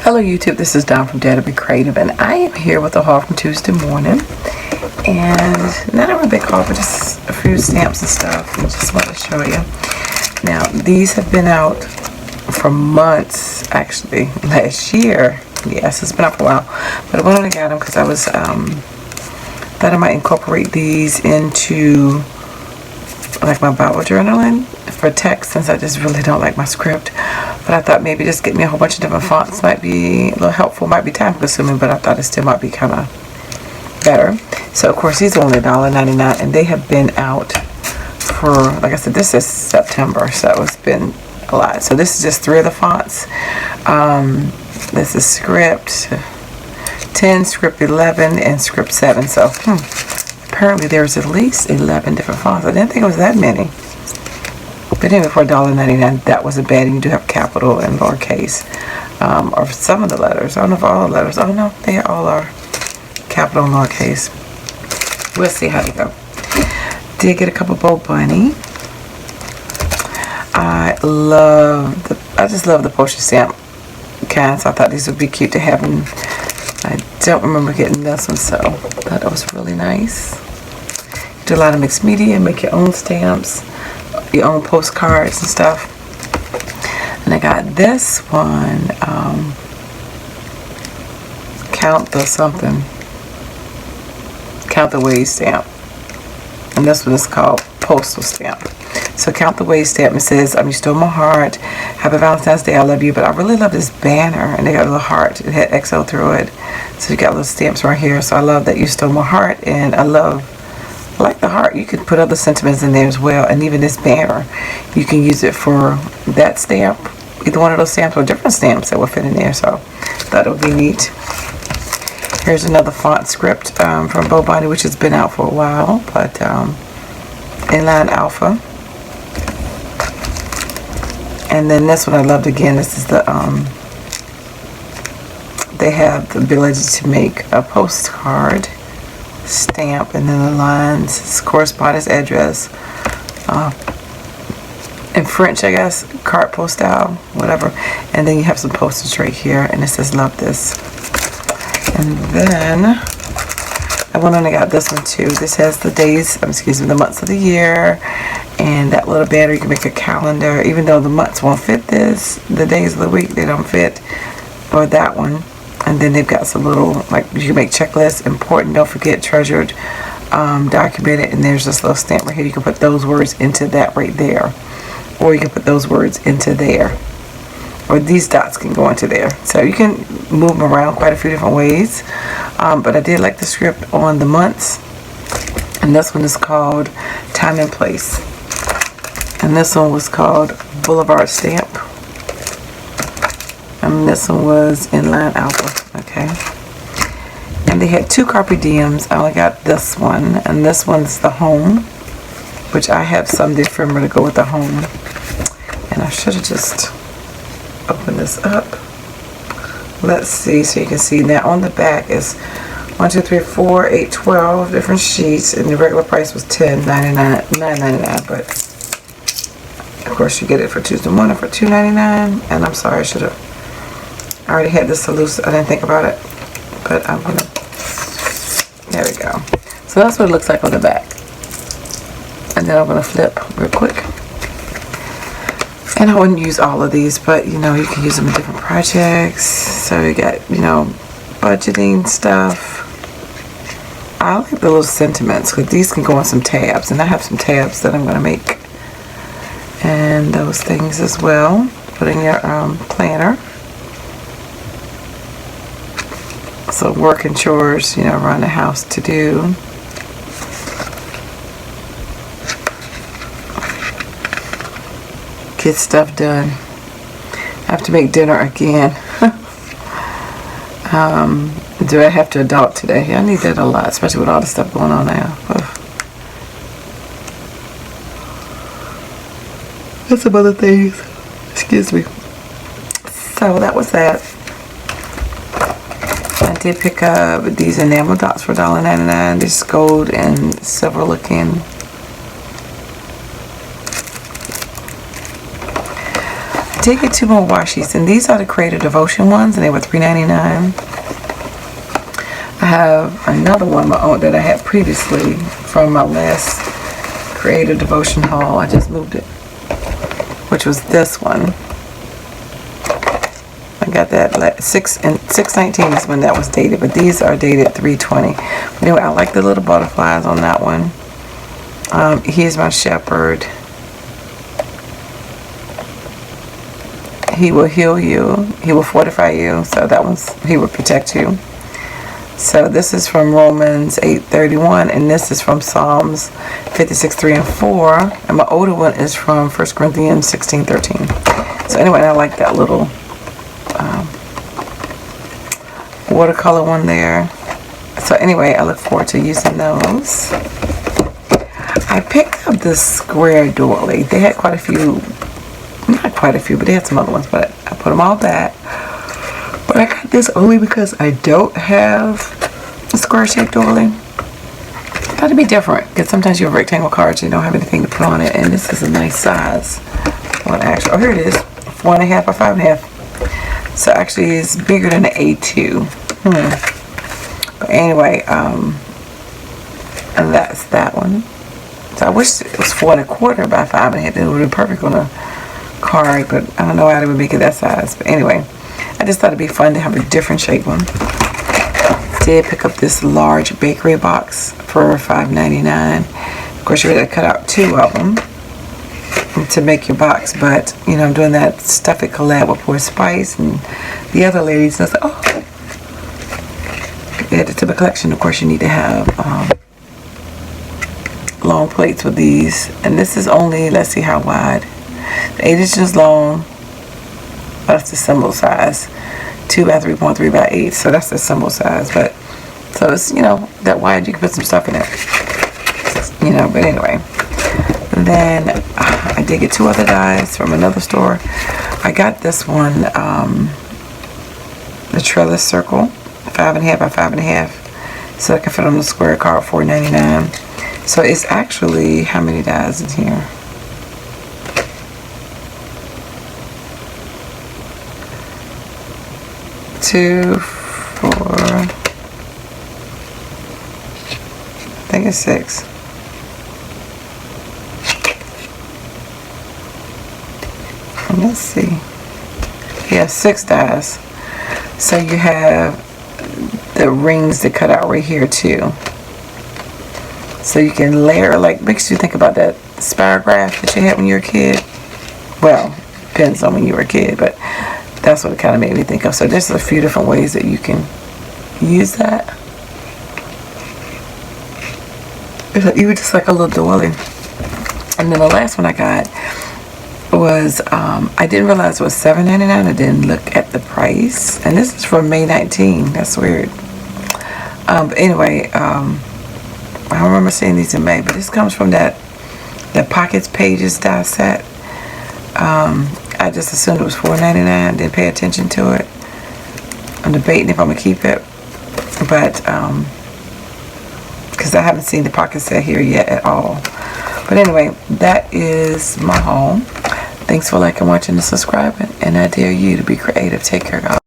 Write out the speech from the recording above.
Hello YouTube, this is Dawn from DaretoBeCreative, and I am here with a haul from Tuesday morning. And not a really big haul, but just a few stamps and stuff, and just want to show you. Now, these have been out for months, actually, last year. Yes, it's been out for a while, but I went and got them because I was, thought I might incorporate these into like my Bible journaling for text, since I just really don't like my script. But I thought maybe just getting me a whole bunch of different fonts might be a little helpful, might be time consuming, but I thought it still might be kind of better. So of course these are only $1.99, and they have been out for, like I said, this is September, so it's been a lot. So this is just 3 of the fonts. This is script 10, script 11, and script 7. So apparently there's at least 11 different fonts. I didn't think it was that many. But anyway, for $1.99, that wasn't bad. And you do have capital and lowercase, or some of the letters. I don't know if all the letters. Oh no, they all are capital and lowercase. We'll see how they go. Did get a couple Bow Bunny. I just love the postage stamp kind. So I thought these would be cute to have, and I don't remember getting this one, so I thought it was really nice. Do a lot of mixed media, make your own stamps, your own postcards and stuff. And I got this one, count the ways stamp, and this one is called postal stamp. So count the ways stamp. It says, you stole my heart, happy Valentine's Day, I love you. But I really love this banner, and they got a little heart. It had XL through it, so you got little stamps right here. So I love that you stole my heart, and I like the heart. You could put other sentiments in there as well, and even this banner, you can use it for that stamp, either one of those stamps or different stamps that will fit in there. So that would be neat. Here's another font script from Bow Bunny, which has been out for a while, but inline alpha. And then this one I loved again. This is the they have the ability to make a postcard stamp, and then the lines correspondence address in French, I guess, carte postale, whatever. And then you have some postage right here, and it says love this. And then I went on and got this one too. This has the days, the months of the year, and that little banner. You can make a calendar, even though the months won't fit this, the days of the week, they don't fit, or that one. And then they've got some little, like, you can make checklists, important, don't forget, treasured, documented, and there's this little stamp right here. You can put those words into that right there, or you can put those words into there, or these dots can go into there. So you can move them around quite a few different ways. But I did like the script on the months. And this one is called Time and Place. And this one was called Boulevard Stamp. And this one was Inline Alpha. Okay. And they had 2 carpe diems. I only got this one. And this one's the home, which I have some ephemeral to go with the home. And I should have just opened this up. Let's see, so you can see now on the back is 1, 2, 3, 4, 8, 12 different sheets, and the regular price was $9.99, but of course you get it for Tuesday morning for $2.99. And I'm sorry, I already had this loose. I didn't think about it, but I'm gonna, there we go. So that's what it looks like on the back. And then I'm gonna flip real quick. And I wouldn't use all of these, but you know, you can use them in different projects. So you got, you know, budgeting stuff. I like the little sentiments, because these can go on some tabs, and I have some tabs that I'm going to make. And those things as well. Put in your planner. So work and chores, you know, around the house to do. Get stuff done. I have to make dinner again. Do I have to adult today? I need that a lot, especially with all the stuff going on now. That's some other things. Excuse me. So that was that. I did pick up these enamel dots for $1.99. This gold and silver looking. did get 2 more washies, and these are the Creative Devotion ones, and they were $3.99. I have another one of my own that I had previously from my last Creative Devotion haul. I just moved it, which was this one. I got that 6/19 is when that was dated, but these are dated 3/20. Anyway, I like the little butterflies on that one. He is my shepherd. He will heal you. He will fortify you. So that one's, he will protect you. So this is from Romans 8:31, and this is from Psalms 56:3 and 4. And my older one is from 1 Corinthians 16:13. So anyway, I like that little watercolor one there. So anyway, I look forward to using those. I picked up this square doily. They had quite a few, not quite a few, but they had some other ones, but I put them all back. But I got this only because I don't have a square shaped doily. Got to be different, because sometimes you have rectangle cards, you don't have anything to put on it, and this is a nice size. Well, actually, oh, here it is, 4.5 by 5.5. So actually, it's bigger than the A2. But anyway, and that's that one. So I wish it was 4.25 by 5.5. It would be perfect on a card, but I don't know why they would make it that size. But anyway, I just thought it'd be fun to have a different shape one. Did pick up this large bakery box for $5.99. Of course, you had to cut out 2 of them to make your box, but you know, I'm doing that Stuff It collab with Poor Spice and the other ladies. And I was like, oh, yeah, the tip of collection. Of course, you need to have long plates with these, and this is only, let's see how wide, 8 inches long. That's the symbol size, 2 by 3.3 by 8. So that's the symbol size, but so it's, you know, that wide. You can put some stuff in it, you know. But anyway, and then I did get 2 other dies from another store. I got this one, the trellis circle, 5.5 by 5.5, so I can fit on the square card, $4.99. So it's actually, how many dies in here? Two, 4, I think it's 6. Let's see. Yeah, 6 dies. So you have the rings that cut out right here too. So you can layer, like, makes you think about that spirograph that you had when you were a kid. Well, depends on when you were a kid, but that's what it kind of made me think of. So there's a few different ways that you can use that. It's even just like a little doily. And then the last one I got was, I didn't realize it was $7.99. I didn't look at the price. And this is from May 19. That's weird. But anyway, I remember seeing these in May, but this comes from that Pockets Pages die set. I just assumed it was $4.99. Didn't pay attention to it. I'm debating if I'm gonna keep it, but because I haven't seen the pocket set here yet at all. But anyway, that is my haul. Thanks for liking, watching, and subscribing, and I dare you to be creative. Take care, guys.